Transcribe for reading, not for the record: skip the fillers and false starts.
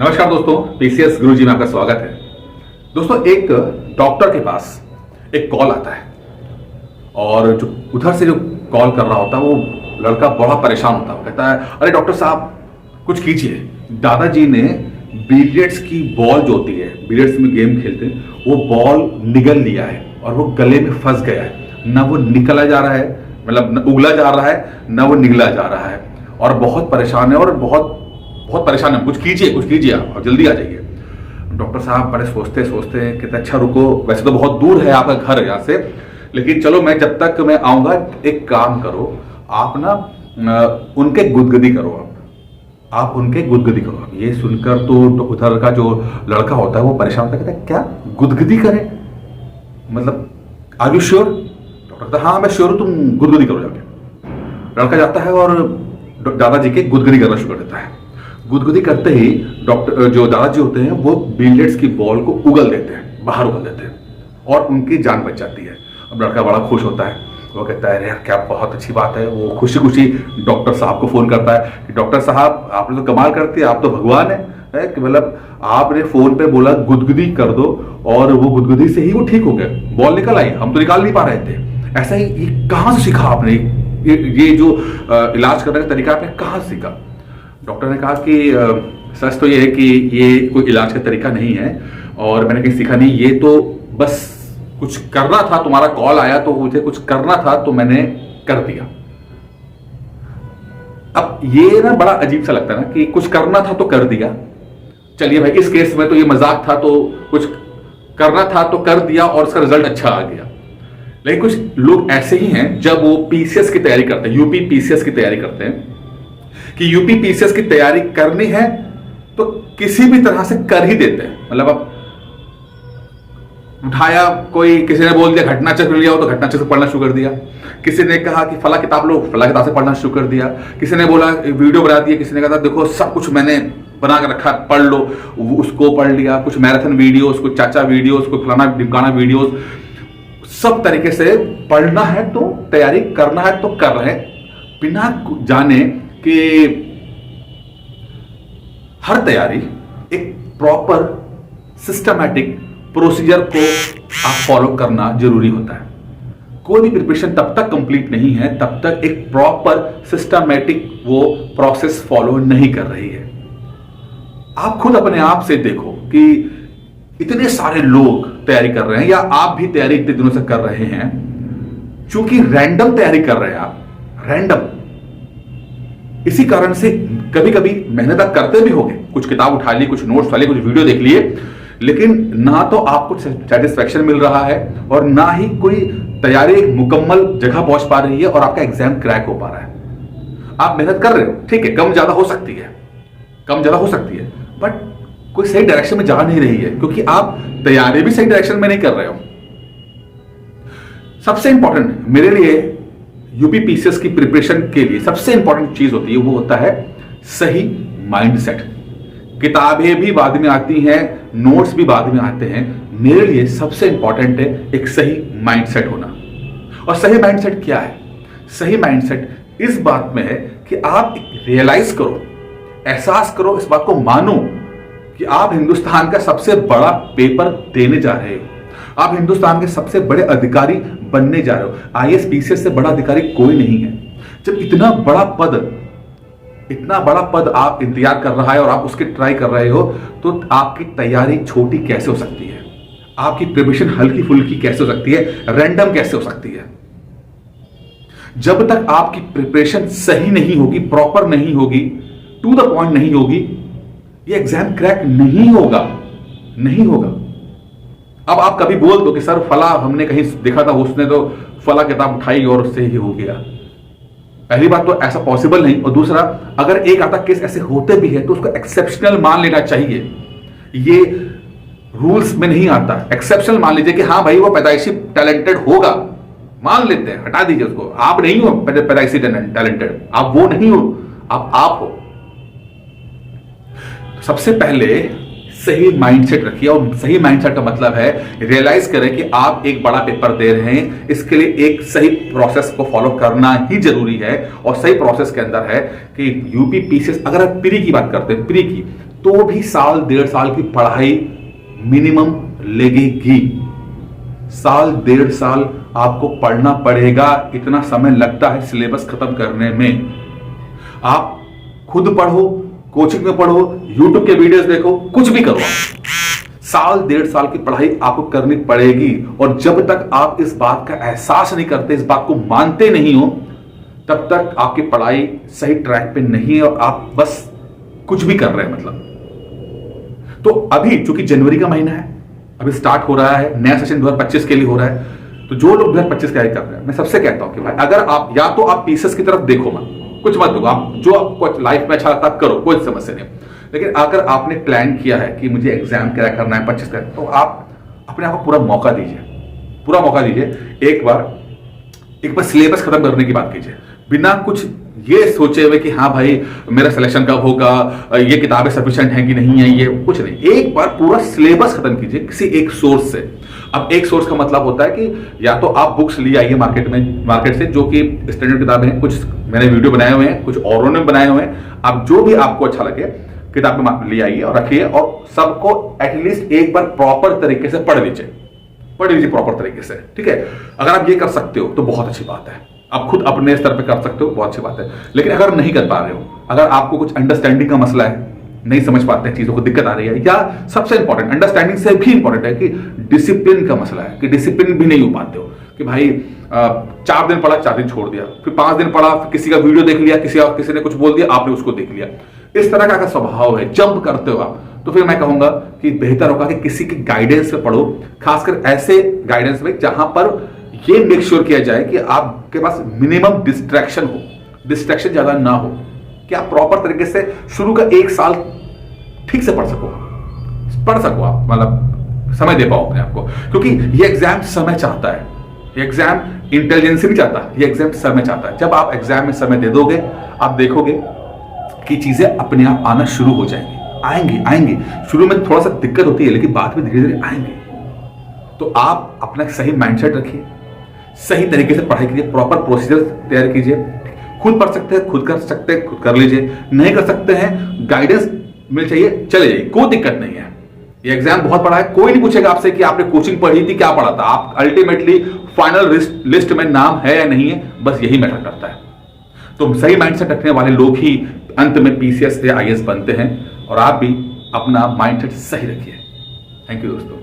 नमस्कार दोस्तों, पीसीएस गुरुजी में आपका स्वागत है। दोस्तों, एक डॉक्टर के पास एक कॉल आता है और जो उधर से जो कॉल कर रहा होता है वो लड़का बड़ा परेशान होता है। वो कहता है, अरे डॉक्टर साहब कुछ कीजिए, दादाजी ने बिलियर्ड्स की बॉल जो होती है, बिलियर्ड्स में गेम खेलते हैं, वो बॉल निगल लिया है और वो गले में फंस गया है। ना वो निकला जा रहा है, मतलब न उगला जा रहा है, ना वो निगला जा रहा है और बहुत परेशान है और बहुत परेशान है। कुछ कीजिए आप और जल्दी आ जाइए। डॉक्टर साहब बड़े सोचते कहते अच्छा रुको, वैसे तो बहुत दूर है आपका घर यहाँ से, लेकिन चलो मैं जब तक मैं आऊंगा एक काम करो, आप ना उनके गुदगुदी करो। आप उनके गुदगुदी करो। ये सुनकर तो उधर का जो लड़का होता है वो परेशान होता है, कहता है क्या गुदगुदी करें, मतलब आर यू श्योर? डॉक्टर कहता हाँ मैं श्योर हूं, तुम गुदगुदी करो जाके। लड़का जाता है और दादाजी के गुदगुदी करना शुरू कर देता है। गुदगुदी करते ही डॉक्टर जो दादाजी होते हैं वो बिलियर्ड्स की बॉल को उगल देते हैं, बाहर उगल देते हैं और उनकी जान बच जाती है। अब लड़का बड़ा खुश होता है, वो कहता है अरे यार क्या बहुत अच्छी बात है। वो खुशी खुशी डॉक्टर साहब को फोन करता है कि डॉक्टर साहब आपने तो कमाल करती है, आप तो भगवान है कि मतलब आपने फोन पे बोला गुदगुदी कर दो और वो गुदगुदी से ही वो ठीक हो गया, बॉल निकल आई, हम तो निकाल नहीं पा रहे थे। ऐसा ही ये कहाँ से सीखा आपने, ये जो इलाज करने का तरीका आपने कहाँ से सीखा? डॉक्टर ने कहा कि सच तो ये है कि ये कोई इलाज का तरीका नहीं है और मैंने कहीं सीखा नहीं, ये तो बस कुछ करना था, तुम्हारा कॉल आया तो मुझे कुछ करना था तो मैंने कर दिया। अब ये ना बड़ा अजीब सा लगता है ना कि कुछ करना था तो कर दिया। चलिए भाई, इस केस में तो ये मजाक था, तो कुछ करना था तो कर दिया और उसका रिजल्ट अच्छा आ गया। लेकिन कुछ लोग ऐसे ही हैं, जब वो पीसीएस की तैयारी करते हैं, यूपी पीसीएस की तैयारी करते हैं कि यूपी पीसीएस की तैयारी करनी है तो किसी भी तरह से कर ही देते हैं। मतलब अब उठाया, कोई किसी ने बोल दिया घटना चक्र लिया हो तो घटना चक्र पढ़ना शुरू कर दिया, किसी ने कहा कि फला किताब लो, फला किताब से पढ़ना शुरू कर दिया, किसी ने बोला वीडियो बना दिया, किसी ने कहा देखो सब कुछ मैंने बना कर रखा, पढ़ लो, उसको पढ़ लिया। कुछ मैराथन वीडियोस, कुछ चाचा वीडियोस, कुछ फलाना ढिमकाना वीडियोस, सब तरीके से पढ़ना है तो तैयारी करना है तो कर रहे हैं, बिना जाने कि हर तैयारी एक प्रॉपर सिस्टमैटिक प्रोसीजर को आप फॉलो करना जरूरी होता है। कोई भी प्रिपरेशन तब तक कंप्लीट नहीं है तब तक एक प्रॉपर सिस्टमैटिक वो प्रोसेस फॉलो नहीं कर रही है। आप खुद अपने आप से देखो कि इतने सारे लोग तैयारी कर रहे हैं या आप भी तैयारी इतने दिनों से कर रहे हैं, चूंकि रैंडम तैयारी कर रहे हैं आप, रैंडम, इसी कारण से कभी कभी मेहनत आप करते भी होंगे, कुछ किताब उठा ली, कुछ नोट्स उठा लिए, कुछ वीडियो देख लिए, लेकिन ना तो आपको सेटिस्फैक्शन मिल रहा है और ना ही कोई तैयारी एक मुकम्मल जगह पहुंच पा रही है और आपका एग्जाम क्रैक हो पा रहा है। आप मेहनत कर रहे हो, ठीक है, कम ज्यादा हो सकती है, बट कोई सही डायरेक्शन में जा नहीं रही है क्योंकि आप तैयारी भी सही डायरेक्शन में नहीं कर रहे हो। सबसे इंपॉर्टेंट मेरे लिए यूपी पीसीएस की प्रिपरेशन के लिए सबसे इंपॉर्टेंट चीज होती है, वो होता है सही माइंडसेट। किताबें भी बाद में आती हैं, नोट्स भी बाद में आते हैं, मेरे लिए सबसे इंपॉर्टेंट है एक सही माइंडसेट होना। और सही माइंडसेट क्या है? सही माइंडसेट इस बात में है कि आप रियलाइज करो, एहसास करो, इस बात को मानो कि आप हिंदुस्तान का सबसे बड़ा पेपर देने जा रहे हो, आप हिंदुस्तान के सबसे बड़े अधिकारी बनने जा रहे हो। आईएएस पीसीएस से बड़ा अधिकारी कोई नहीं है। जब इतना बड़ा पद आप इंतजार कर रहा है और आप उसके ट्राई कर रहे हो, तो आपकी तैयारी छोटी कैसे हो सकती है? आपकी प्रिपरेशन हल्की फुल्की कैसे हो सकती है? रैंडम कैसे हो सकती है? जब तक आपकी प्रिपरेशन सही नहीं होगी, प्रॉपर नहीं होगी, टू द पॉइंट नहीं होगी, ये एग्जाम क्रैक नहीं होगा। अब आप कभी बोल दो कि सर फला हमने कहीं देखा था, उसने तो फला किताब उठाई और उससे ही हो गया। पहली बात तो ऐसा पॉसिबल नहीं, और दूसरा अगर एक आधा केस ऐसे होते भी है तो उसको एक्सेप्शनल मान लेना चाहिए। ये रूल्स में नहीं आता। एक्सेप्शनल मान लीजिए कि हाँ भाई वो पैदाइशी टैलेंटेड होगा, मान लेते हैं, हटा दीजिए उसको। आप नहीं हो पैदाइशी टैलेंटेड, आप वो नहीं हो, आप हो। सबसे पहले सही माइंडसेट रखिए, और सही माइंडसेट का मतलब है रियलाइज करें कि आप एक बड़ा पेपर दे रहे हैं, इसके लिए एक सही प्रोसेस को फॉलो करना ही जरूरी है। और सही प्रोसेस के अंदर है कि यूपी पीसीएस, अगर आप प्री की बात करते हैं, प्री की, तो भी साल 1.5 साल की पढ़ाई मिनिमम लगेगी। साल 1.5 साल आपको पढ़ना पड़ेगा, इतना समय लगता है सिलेबस खत्म करने में। आप खुद पढ़ो, कोचिंग में पढ़ो, यूट्यूब के वीडियोस देखो, कुछ भी करो, साल 1.5 साल की पढ़ाई आपको करनी पड़ेगी। और जब तक आप इस बात का एहसास नहीं करते, इस बात को मानते नहीं हो, तब तक आपकी पढ़ाई सही ट्रैक पे नहीं है और आप बस कुछ भी कर रहे हैं मतलब। तो अभी चूंकि जनवरी का महीना है, अभी स्टार्ट हो रहा है, नया सेशन 2025 के लिए हो रहा है, तो जो लोग 2025 की तैयारी कर रहे हैं, मैं सबसे कहता हूं कि भाई अगर आप या तो आप पीसेस की तरफ देखो मत, कुछ मत देखो, आप जो आपको लाइफ में अच्छा लगता है करो, कोई समस्या नहीं। लेकिन अगर आपने प्लान किया है कि मुझे एग्जाम क्रैक करना है 25 का, तो आप अपने आप को पूरा मौका दीजिए, पूरा मौका दीजिए। एक बार सिलेबस खत्म करने की बात कीजिए, बिना कुछ ये सोचे हुए कि हाँ भाई मेरा सिलेक्शन कब होगा, ये किताबें सफिशिएंट हैं कि नहीं है, ये कुछ नहीं। एक बार पूरा सिलेबस खत्म कीजिए किसी एक सोर्स से। अब एक सोर्स का मतलब होता है कि या तो आप बुक्स ले आइए मार्केट से, जो कि स्टैंडर्ड किताबें हैं, कुछ मैंने वीडियो बनाए हुए हैं, कुछ औरों ने बनाए हुए हैं। आप जो भी आपको अच्छा लगे किताबें ले आइए और रखिए, और सबको एटलीस्ट एक बार प्रॉपर तरीके से पढ़ लीजिए प्रॉपर तरीके से, ठीक है। अगर आप ये कर सकते हो तो बहुत अच्छी बात है, आप खुद अपने स्तर पे कर सकते हो, बहुत अच्छी बात है। लेकिन अगर नहीं कर पा रहे हो, अगर आपको कुछ अंडरस्टैंडिंग का मसला है, नहीं समझ पाते हैं चीजों को, दिक्कत आ रही है, या सबसे इंपॉर्टेंट अंडरस्टैंडिंग से भी इंपॉर्टेंट है कि डिसिप्लिन का मसला है, कि डिसिप्लिन भी नहीं हो पाते हो, कि भाई 4 दिन पढ़ा 4 दिन छोड़ दिया, फिर 5 दिन पढ़ा, फिर किसी का वीडियो देख लिया, किसी ने कुछ बोल दिया, आपने उसको देख लिया, इस तरह का अगर स्वभाव है, जंप करते हो आप, तो फिर मैं कहूंगा कि बेहतर होगा कि किसी के गाइडेंस में पढ़ो, खासकर ऐसे गाइडेंस में जहां पर ये मेक श्योर किया जाए कि आपके पास मिनिमम डिस्ट्रैक्शन ज्यादा ना हो, कि आप प्रॉपर तरीके से शुरू का 1 साल ठीक से पढ़ सको आप, मतलब समय दे पाओ अपने आप को। क्योंकि ये एग्जाम समय चाहता है, ये एग्जाम इंटेलिजेंस नहीं चाहता, ये एग्जाम समय चाहता है। जब आप एग्जाम में समय दे दोगे, आप देखोगे कि चीजें अपने आप आना शुरू हो जाएंगी, आएंगी। शुरू में थोड़ा सा दिक्कत होती है, लेकिन बाद में धीरे धीरे आएंगे। तो आप अपना सही माइंडसेट रखिए, सही तरीके से पढ़ाई कीजिए, प्रॉपर प्रोसीजर तैयार कीजिए। खुद पढ़ सकते हैं, खुद कर सकते हैं, खुद कर लीजिए। नहीं कर सकते हैं, गाइडेंस मिल चाहिए, चले जाइए, कोई दिक्कत नहीं है। ये एग्जाम बहुत पढ़ा है, कोई नहीं पूछेगा आपसे कि आपने कोचिंग पढ़ी थी, क्या पढ़ा था। आप अल्टीमेटली फाइनल लिस्ट में नाम है या नहीं है, बस यही मैटर करता है। तो सही माइंडसेट रखने वाले लोग ही अंत में पीसीएस या आईएएस बनते हैं, और आप भी अपना माइंडसेट सही रखिए। थैंक यू दोस्तों।